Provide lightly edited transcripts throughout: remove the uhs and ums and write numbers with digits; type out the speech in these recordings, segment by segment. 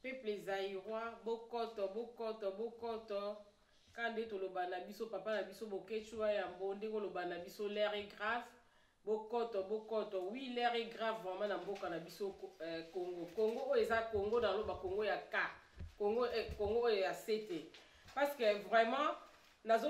peuple zaïrois bokoto bokoto bokoto quand toloba na biso papa na biso bokechua ya mbonde koloba na biso l'air est grave bokoto bokoto oui l'air est grave vraiment na mboka na biso Congo Congo eza Congo dans loba Congo ya ka Congo ya sete parce que vraiment nazo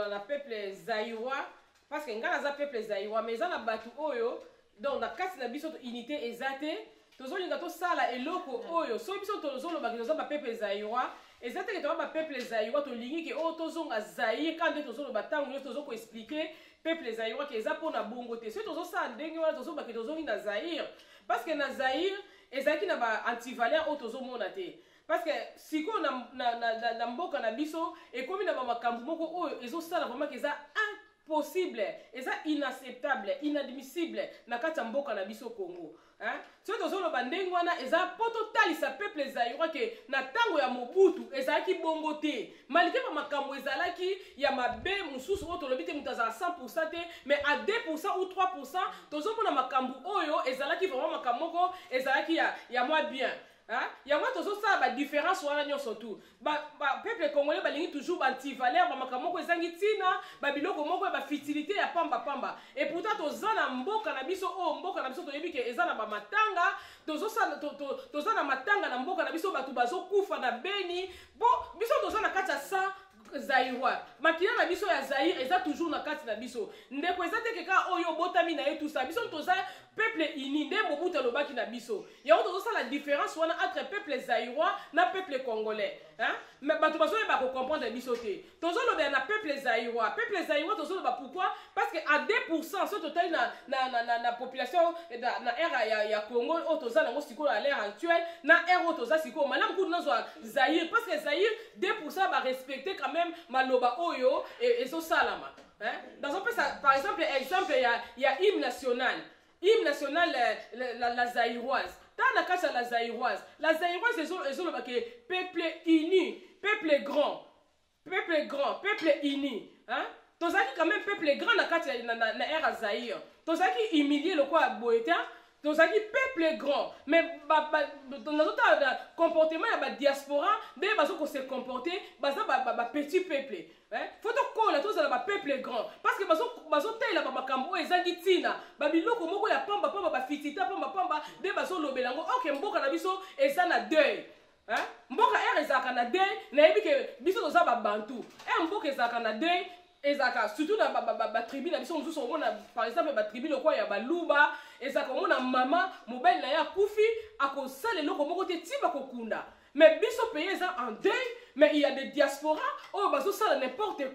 na peuple zaïrois parce que nga naza peuple zaïrois mais eza na batu oyo donc na kati na biso unité ezate tozolinga tosala eloko oyo so biso tozoloba ke ba peuple zaïrois ezate ke ba peuple zaïrois tolingi ke o tozonga zaïre quand tozoloba tango yo tozoko expliquer peuple zaïrois ke eza pona bongo te so tozosala ndenge wana tozoba ke tozongi na zaïre parce que na zaïre ezaki na ba antivaleur o tozomona te parce que siko na mboka na biso ekomi na ba makambo moko oyo ezosala vraiment ke eza impossible, eza inacceptable, inadmissible na kati ya mboka na biso Congo. Hein? So tozolo bandenge wana eza poto talisa peuple zaïrois ke na tango ya Mobutu ezalaki bongo te. Malgré ba makambo ezalaki ya mabe mususu oyo tolobi te mutu azala 100% te, mais à 2% ou 3% tozomona makambo oyo ezalaki vraiment makambo moko ezalaki ya moi bien. Hein? Il y a une différence surtout. Peuple congolais balingi toujours anti-valeur, makamoko ezangi tina, biloko moko ya fitilité ya pamba pamba. Et pourtant tozana mboka na biso mboka na biso toyebi ke ezana ba matanga, tozana matanga na mboka na biso batu bazo kufa na Beni. Bon, biso tozana kati ya 100 zaïrois makina na biso ya zaïre eza toujours na kati na biso ndeko eza te keka oyo botami na ye tout ça biso toza peuple uni nde Mobutu alobaki na biso yango tozosala la différence wana entre peuple zaïrois na peuple congolais hein mais bato bazoyeba ko comprendre biso te tozoloba na peuple zaïrois tozoloba pourquoi parce que à 2% so total na population na ère ya Congo o toza nango siko à l'ère actuelle na ère o toza siko malam ku nazo zaïre parce que zaïre 2% va respecter quand même maloba oyo et so salama hein dans un peu ça par exemple il y a hymne national la zaïroise dans la case la zaïroise ils ont le peuple uni peuple grand peuple uni hein tozaki quand même peuple grand na kati na ère zaïre tozaki humilier le quoi boeta tozaki peuple grand mais dans notre comportement ya ba diaspora be bazo ko se comporter baza ba petit peuple hein faut to ko la tozala ba peuple grand parce que bazo tela ba makambo ezangi tina ba biloko moko ya pamba ba fitita pamba be bazo lobelango OK mboka na biso eza na deuil hein mboka ere ezaka na deuil na yebi ke biso toza ba bantu mboka ezaka na deuil ezaka surtout na ba tribu na biso mususu omona par exemple ba tribu lokwa ya baluba ezaka omona mama mobile na ya kufi akosala eloko moko te tiba kokunda mais biso pays eza en deuil mais il y a des diasporas oh bazosala n'importe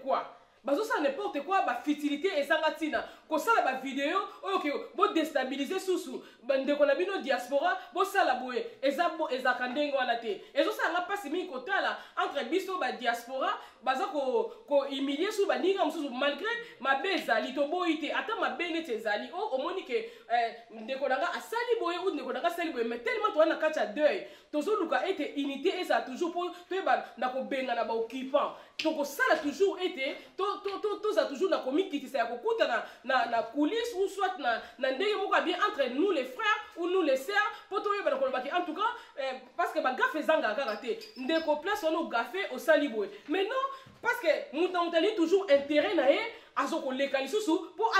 quoi ba fitilité ezanga tina kosala ba vidéo oyo ke bo déstabiliser susu ndeko na bino diaspora bo sala boye ezaka ndenge wana te ezosala pasi mingi kotala entre biso ba diaspora baza ko humilier su ba ninga mususu malgré mabe ezali to boyite ata mabe nete ezali omoni ke ndeko nanga asali boye ou ndeko nanga asali boye mais tellement to wana kati ya deuil tozoluka ete unité eza toujours pour toyeba na kobenga na ba occupant tokosala toujours ete toza toujours na komikitisa ya kokuta na coulisse ou soit na ndenge moko bien entre nous les frères ou nous les sœurs pour toyeba na kolobaki en tout cas parce que ba gafe zanga kaka te ndeko place ono gafe au saliboy mais non parce que mutali toujours intérêt na ye azoko lekali susu pour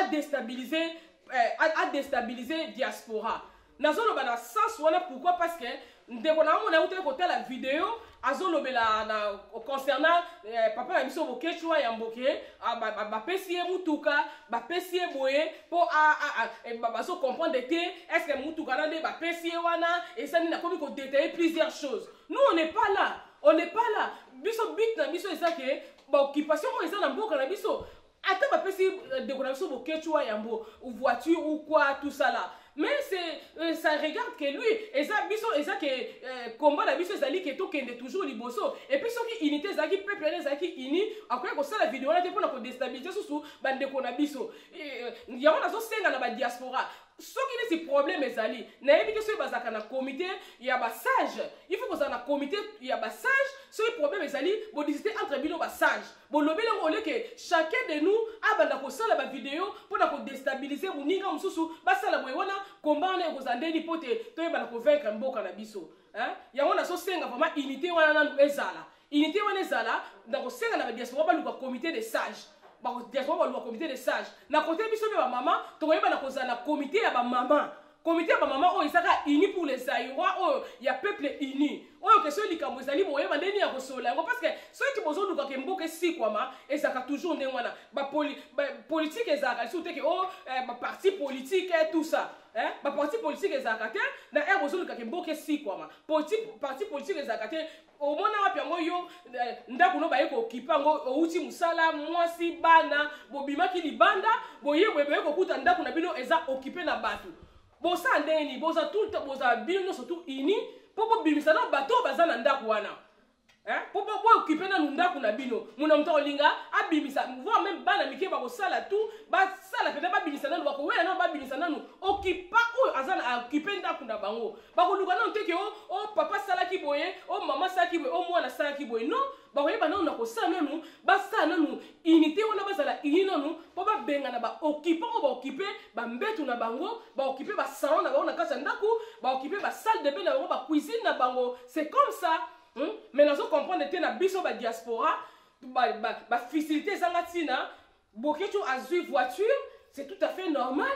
déstabiliser diaspora nazolo bana sens wana pourquoi parce que ndeko na mona uté côté la vidéo azolobela na concernant papa na biso bokechua ya mboke ba pesie mutuka ba pesie boye po bazo comprendre te est-ce que mutuka na de ba pesie wana et ça n'a komi ko détailler plusieurs choses nous on n'est pas là biso bit na biso eza ke ba occupation mo eza na mboka na biso ata ba pesie ndeko na biso bokechua ya mbo ou voiture ou quoi tout ça là mais ça regarde que lui eza que combat la biso ezali que to kende toujours liboso et puis soki unité ezaki peuple ezaki uni après ko sala vidéo là te pona ko déstabiliser susu bande ko na biso yango nazo senga na ba diaspora soki ne si problème ezali na yebi que soki bazaka na comité ya ba sage il faut que ça na comité ya ba sage soki problème ezali bo discuter entre bino ba sage bo lobele ngole que chacun de nous abanda ko sala ba vidéo pour na ko déstabiliser buninga mususu ba sala boye wana combat na ko zandeni pote to yeba na ko vaincre mboka na biso hein yango na so senga vraiment unité wana na ezala unité wana ezala na ko senga na ba diaspora ba luka comité de sages ba diaspora ba luka comité de sages na côté biso be ba mama to yeba na ko zana comité ya ba mama comité ya ba mama o isaka uni pour les Zaïrois o ya peuple uni oyo ke so likambo ezali boye ba ndeni ya kosola yango parce que soki ti bozo luka ke mboka esikwama ezaka toujours ndenge wana ba politique ezaka surtout que o ba parti politique et tout ça hein ba parti politique ezaka te na er bozo luka ke mboka esikwama parti politique ezaka te au mona wapi yango yo ndako no baye ko okipa ngo outi musala mwasi bana bobimaki libanda boye boye ko kuta ndako na bino eza occupé na batu bosa ndeni bosa tout bosa bino surtout ini popo bimisa na bato bazana ndako wana hein popo bo occupé na ndako na bino muna mto linga abimisa voir même bana mike ba ko sala tout ba sala peut ba bimisa na ko wela na ba bimisa na occupa o azana occupé ndako na bango ba ko luka na nteke o papa sala ki boye o mama sala ki boye o mwana sala ki boye non ba ko yeba na ko sala nanu ba sala nanu unité wana bazala ini nanu po ba benga na ba occupa o ba occupé ba mbetu na bango ba occupé ba salon na bango na kasa ndako ba occupé ba salle de bain na bango ba cuisine na bango c'est comme ça. Mais nous avons compris que dans la diaspora, la facilité zangatina, beaucoup de voiture, c'est tout à fait normal.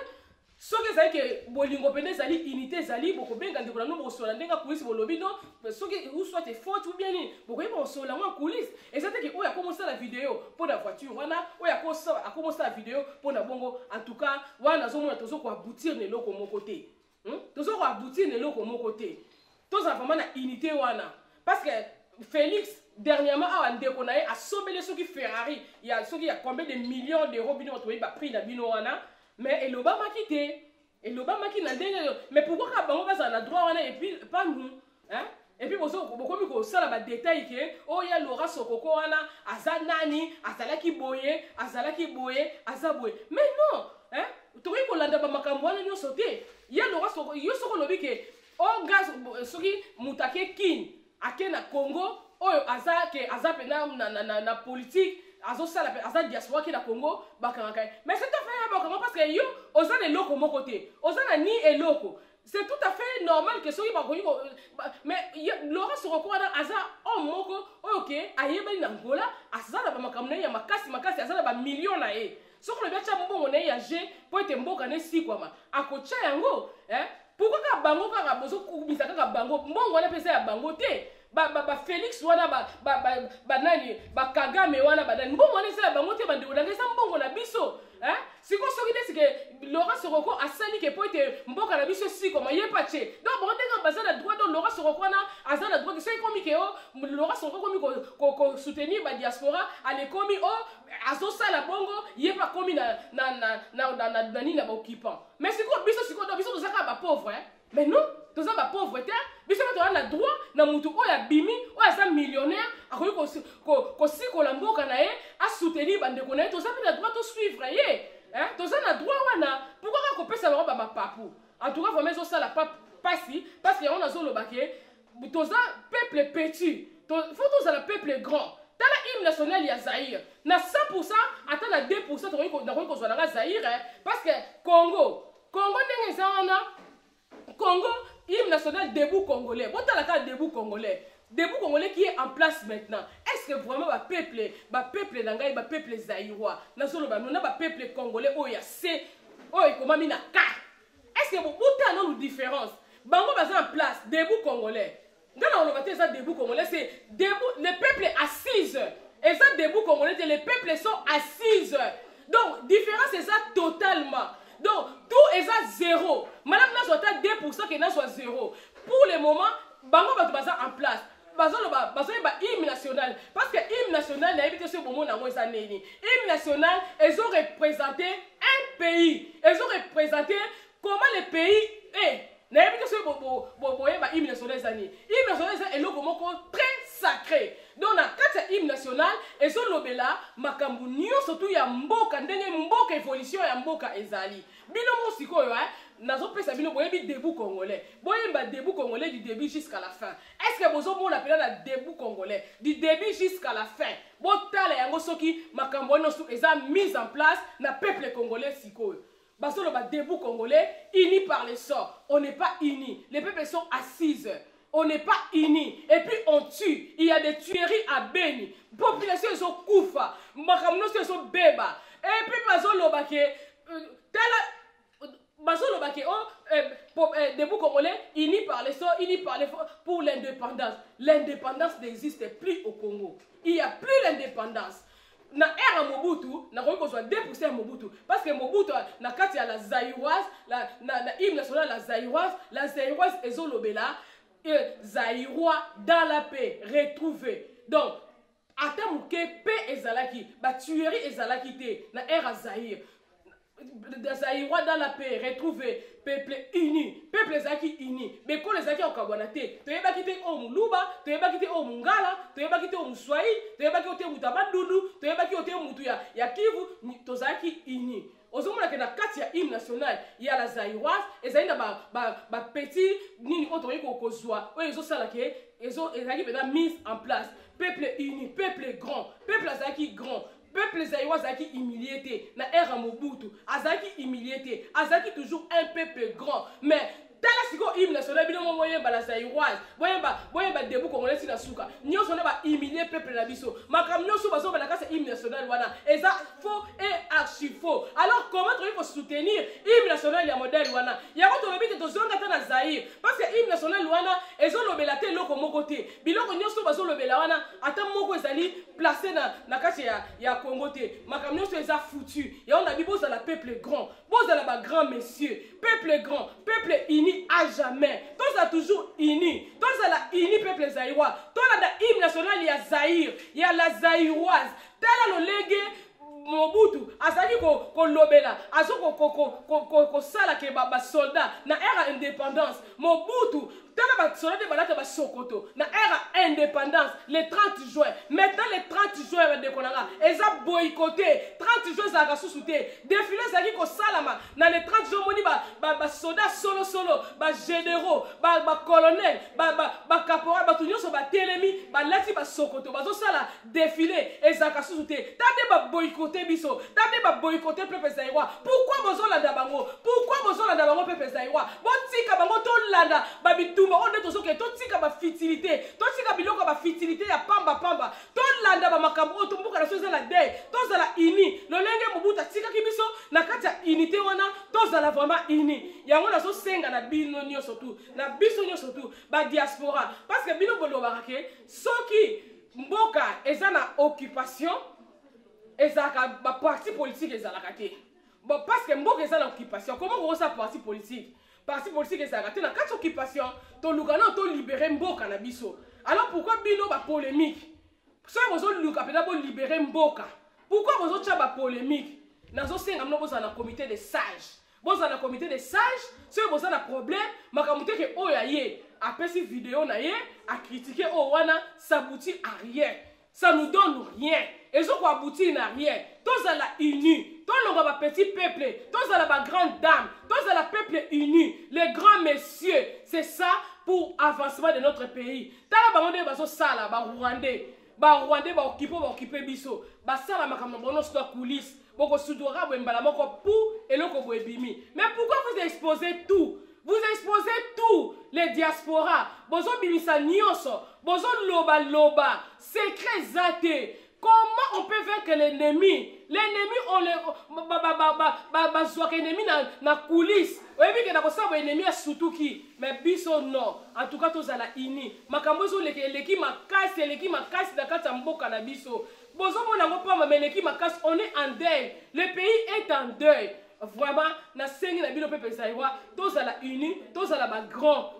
Ce que c'est que bolingo pene zali unité zali beaucoup bien quand on a nous sur la denga police bolobino, ce que ou soit faute ou bien beaucoup bien sur la moi coulisse. Et c'est que on a commencé la vidéo pour la voiture, wana on a commencé la vidéo pour la bongo. En tout cas, wana zomo tozo ko aboutir ne loko mon côté. Tozo ko aboutir ne loko mon côté. Tous en vraiment na unité wana. Parce que Félix, dernièrement, a sommé ceux qui Ferrari. Il y a ceux qui a combien de millions d'euros bino trouvé ba prix na bino wana. Mais et l'Obama quitté. Et l'Obama qui n'a pas. Mais pourquoi ka bango ba na droit wana et puis pas nous, hein? Et puis beaucoup ko sala ba détail que oh ya Laura Sokoko wana azanani, azalaki boye, azaboye. Mais non, hein? Tu ko landa ba makambo wana nyo sauté. Ya Laura Sokoko, yo soko lobi que oh gaz soki mutake kin akena Congo oyo aza pena na politique azo sala aza diaspora ki na Congo bakanga mais c'est tout à fait bakanga parce que yo oza le loko mon côté oza na ni eloko c'est tout à fait normal que soki bakoyi mais Laura Sokoko wana aza o moko OK ayebali na Angola aza na makambo ya makasi aza na ba millions na e soko le biacha mbongo na ya je po ete mboka ne sikwama akocha yango hein. Pourquoi ka bango ka bozo kubisa ka bango mbongo wana pesa ya bango te ba Félix wana ba nani ba Kagame wana ba nani mbongo wana sala bango te bande odangesa mbongo na biso hein siko soki te sike Laura Sokoko asali ke po ete mboka na biso siko ma yepa che donc bon ndenge bazana droit donc Laura Sokoko wana azana droit que c'est comme que Laura Sokoko komi ko soutenir ba diaspora ale komi azo sala bongo yepa komi na nani na ba occupant mais siko biso tozaka ba pauvre hein mais non toza ba pauvreté biso to na droit na mutu oya bimi oya sa millionnaire akoyi ko sikola mboka na ye a soutenir bande ko na ye toza na droit to suivre ye hein toza na droit wana pourquoi ka ko pesa ba mapapu en tout cas vraiment zo sala pasi parce que on a zo lobake toza peuple petit faut toza la peuple grand dans la hymne nationale ya Zaïre na 100% ata na 2% tokoyi ko zo na Zaïre parce que Congo ndenge sana Congo, hymne national debout congolais. Bon, t'as la carte debout congolais. Debout congolais qui est en place maintenant. Est-ce que vraiment le peuple d'Angaï, le peuple zaïrois, nous avons un peuple congolais, oh, il y a C, oh, il comment mina K. Est-ce que vous avez une différence? Bango est en place, debout congolais. Dans le monde, c'est debout congolais, c'est debout, le peuple est assise. Et ça, debout congolais, les peuples sont assises. Donc, différence, c'est ça totalement. Donc, tout est à zéro. Madame n'a soit à 2% que n'a soit zéro. Pour le moment, Bango va être en place. Bazo hymne national. Parce que hymne national n'a évité ce moment dans les années. Hymne national, ils ont représenté un pays. Ils ont représenté comment le pays est. N'a évité ce moment hymne national des années. Hymne national est le moment très sacré. Donc, dans le hymne national, ils ont l'obéla, makambu nyo surtout ya mboka, ndenge mboka évolution ya mboka ezali. Bino mo siko yo, nazopesa bino boyebi debout congolais boyemba debout congolais du début jusqu'à la fin. Est-ce que bozomona pena na debout congolais du début jusqu'à la fin? Botala yango soki makambo nyonso eza mise en place na peuple congolais sikoyo. Basolo ba debout congolais unis par les sorts. On n'est pas unis. Les peuples sont assises. On n'est pas unis. Et puis on tue. Il y a des tueries à Beni. Population sont koufa. Makambo nyonso sont beba. Et puis basolo ba ke debout congolais, unis par les sorts, unis par les forces pour l'indépendance. L'indépendance n'existe plus au Congo. Il n'y a plus l'indépendance. Na era Mobutu, na komi kozwa 2% ya Mobutu. Parce que Mobutu, na kati ya la Zaïroise, na hymne national la Zaïroise ezolobela, Zaïrois dans la paix, retrouvé. Donc, ata muke paix ezalaki, ba tuerie ezalaki te, na era Zaïre. Zaïrois dans la paix, retrouvé, peuple uni, peuple zaki uni. Mais quand les zaki au Kabwanate, tu es bakité au Muluba, tu es bakité au Mungala, tu es bakité au Mswahili, tu es bakité au Mutabadoudou, tu es bakité au Mutuya, ya Kivu, tu zaki uni. Ozomona ke na kati ya hymne national, il y a la Zaïroise, et ça y a ba petit nini otori ko kozwa, o ezo sala ke ezo ezaki pena mise en place. Peuple uni, peuple grand, peuple zaki grand. Peuple zaïrois azaki humilié na era Mobutu, azaki humilié, azaki toujours un peuple grand. Mais tala siko hymne national bino moyemba la zaïroise, boyemba debout congolais sina suka. Nyonso na ba humilier peuple na biso. Makam nyonso bazo na kasa hymne national wana. Eza faux et archi faux. Alors comment il faut soutenir hymne national ya modèle wana? Ya ko to lobite to zonga ta na Zaïre parce que hymne national wana ezo lobela te loko moko te. Biloko nyonso bazo lobela wana ata moko ezali placé na kasa ya Congo te. Makam nyonso eza foutu. Ya on a dit boza la peuple grand. Boza la ba grand messieurs. Peuple grand, peuple uni à jamais. Tous a toujours unis. Tous a la uni peuple zaïrois. Tous a la hymne national il y a Zaïre, il y a la zaïroise. Tel le légué Mobutu azali ko lobela azo ko sala ke ba soldat na era indépendance. Mobutu tala ba soldat balaka ba Sokoto na era indépendance le 30 juin. Maintenant le 30 juin ba dekonanga eza boycotté 30 juin za ka susute défilé zaki ko salama na le 30 juin moni ba soldat solo ba généraux ba colonel ba caporal ba tunyoso ba telemi ba lati ba Sokoto bazo sala défilé eza ka susute tade ba boycotté biso tade ba boycotté peuple zaïrois. Pourquoi bozo landa bango? Pourquoi bozo landa bango peuple zaïrois? Botika bango to landa ba bitumba on est tozo ke to tika ba fitilité to tika biloko ba fitilité ya pamba to landa ba makambo to mbuka na soza la dei to za la ini lolenge Mobutu tika kibiso na kati ya unité wana to za la vraiment ini yango na so senga na bino nyonso tu na biso nyonso tu ba diaspora parce que bino bolobaka ke soki mboka eza na occupation ezalaka ba parti politique ezalaka te. Bon parce que mboka eza na occupation comment on ça parti politique ezalaka te na kati occupation to lukana to libérer mboka na biso. Alors pourquoi bino ba polémique? So bozo luka pena bo libérer mboka. Pourquoi bozo tcha ba polémique? Nazo senga mno boza na comité de sages. Boza na comité de sages, so boza na problème makamute ke oya ye apesi vidéo na ye a critiquer o wana ça aboutit à rien. Ça nous donne rien. Et ce qui aboutit à rien. Tous à la unis. Tous à la petit peuple. Tous à la grande dame. Tous à la peuple uni. Les grands messieurs. C'est ça pour avancement de notre pays. Tala bango baso sala ba Rwandais. Ba Rwandais ba occuper biso. Ba sala makambo bono sto coulisses. Boko sudora bo mbala moko pour eloko bo ebimi. Mais pourquoi vous exposez tout? Vous exposez tout, les diasporas. Bozo bimisa nyonso, bozo loba, secret zate. Comment on peut vaincre l'ennemi? L'ennemi, on le bazouak ennemi na coulisses. Vous avez vu que d'abord ennemi a surtout qui? Mais biso non. En tout cas, tous à la ini. Makambozo leki makasi na kata mboka na biso. Bozo mona ngopa mais leki makasi, on est en deuil. Le pays est en deuil. Vraiment, na sengi na bino peuple zaïrois, tous à la uni, tous à la grand,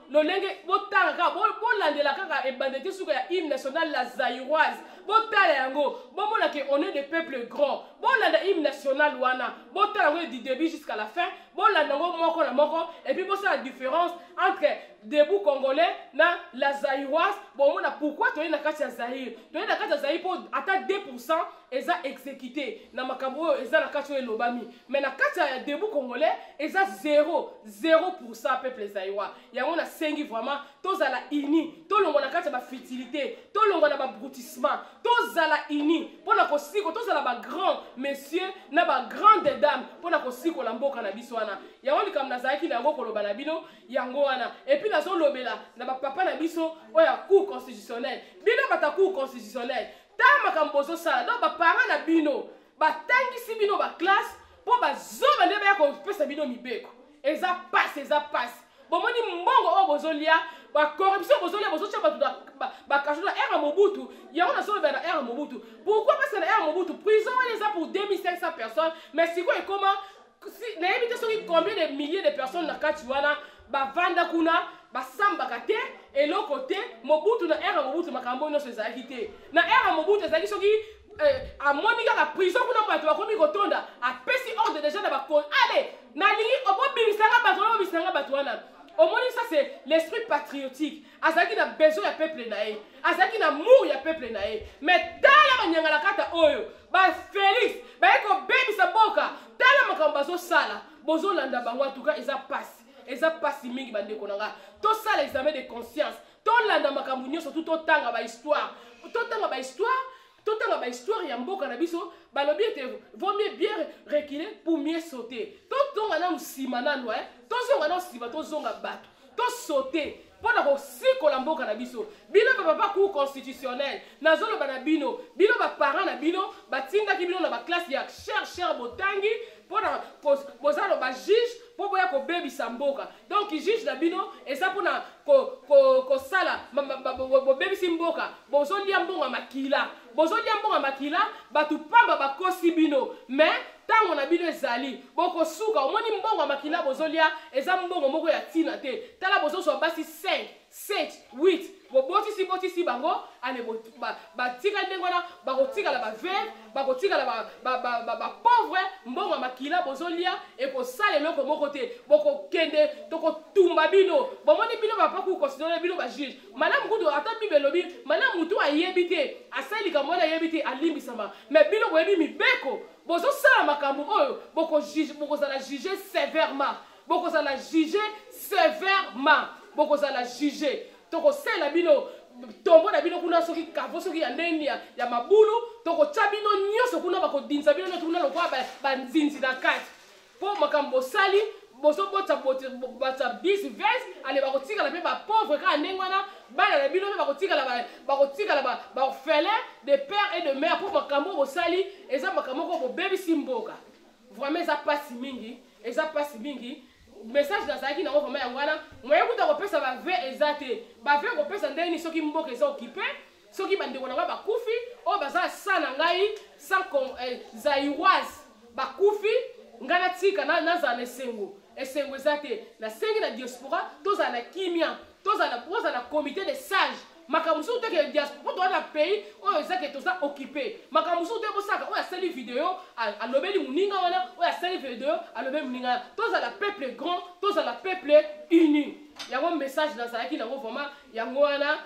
le lenge botanga bo landela kaka e bandete suka ya hymne national la zaïroise. Botala yango, bomona ke on est des peuples grands. Bon landa hymne national wana, botala yango du début jusqu'à la fin, bolanda ngo moko na moko et puis bosa la différence entre debout congolais na la zaïroise bon mona pourquoi toyé na kati ya Zaïre toyé na kati ya Zaïre pour ata 2% eza exécuté na makambo eza na kati ya lobami mais na kati ya debout congolais eza 0% peuple zaïrois yango na sengi vraiment tozala ini tolongo na kati ya ba fertilité tolongo na ba broutissement tozala ini pona ko siko tozala ba grand messieurs na ba grande dame pona ko siko la mboka na biso wana yango likam na zaki na yango koloba na bino yango wana et puis nazo lobela na ba papa na biso oya cour constitutionnelle bino bata cour constitutionnelle ta makambo zo sala donc ba parents na bino batangisi bino ba classe po bazoba nde baya kopesa bino mibeko eza passe bomoni mbongo oyo bozolia bacorruption bozolia bozotia bato bakasho na ere Mobutu yango nasolobela na ere Mobutu pourquoi parce que na ere Mobutu prison wana eza pour 2500 personnes mais sikoyo ekoma nayebi te soki combien de milliers de personnes na kati wana bavanda kuna basambaka te eloko te Mobutu na ere Mobutu makambo nyonso ezalaki te na ere Mobutu ezalaki soki amoni kaka prison kuna bato bakomi kotonda apesi ordre déjà na bakon allez nalingi obobimisanga bato wana omoni ça c'est l'esprit patriotique azalaki na besoin ya peuple na ye azalaki na amour ya peuple na ye mais tala banyanga na kata oyo Félix baye kobebisa boka tala makambo bazosala bozolanda bango en tout cas eza pasi mingi bandeko na nga tosala examen de conscience tolanda makambo nyonso surtout totanga ba histoire histoire ya mboka na biso balobi ete vaut mieux bien reculer pour mieux sauter tozonga na nsima nano tozonga na nsima tozonga bato tosauter mpona kosikola mboka na biso bino bapapa cour constitutionnel nazoloba na bino baparent na bino batindaki bino na baklasse ya cher botangi mpona bozala bajuge mpo boya kobebisa mboka donc juge na bino eza mpona kosala bobebisi mboka bozolia mbongo ya makila bato pamba bakosi bino mais ntango na bino ezali bokosuka omoni mbongo ya makila bozolia eza mbongo moko ya ntina te tala bozoswa basi 5 7 8 botisi bango ale batika ndenge wana bakotikala bavere bakotikala bapauvre mbongo ya makila bozolia ekosala eloko moko te bokokende tokotumba bino bomoni bino bapaku considere bino bajuge malamu kudu ata bible elobi malamu mutu ayebi te asali likambo wana ayebi te alimbisama mais bino boyebi mibeko bozosala makambo oyo bokozala juge sévèrement bokozala juge tokosala bino tombo na bino kuna soki kavo soki ya ndeni ya mabulu tokotya bino nyonso kuna bakodinisa bino nyonso kuna lokwa banzinzi na kati mpo makambo bosali bozobota bata 10 vers ale bakotikala mpe bapauvre kaka ndenge wana bana na bino mpe bakotikala baorphelin de père et de mère mpo makambo bosali eza makambo moko bobebisi mboka vraiment eza pasi mingi message nazalaki nango vraiment yango wana moye kuta kopesa bave eza te bave kopesa ndeni soki mboka eza okipe soki bandeko na ngai bakufi oyo baza sa na ngai sans zaïroise bakufi ngai natika nazala na esengo eza te nasengi na diaspora tozala na kimia tozala na comité de sage makambo mosusu teke diaspora toza na pays oyo ezake toza occupé makambo mosusu te bosaka oyo asali video alobeli moninga wana oyo asali video alobeli moninga wana tozala peuple grand tozala peuple uni yango message nazalaki nango vraiment yango wana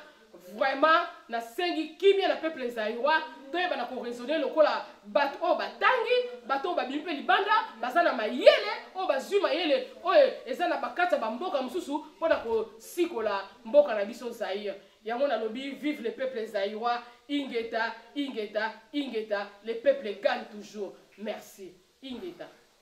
vraiment nasengi kimia na peuple zaïrois toyeba na koraisonner lokola bato oyo batangi bato oyo babimi mpe libanda baza na mayele oyo bazwi mayele oyo eza na bakati ya bamboka mosusu mpona kosikola mboka na biso Zaïre yango nalobi vive le peuple zaïrois ingeta le peuple gagne toujours merci ingeta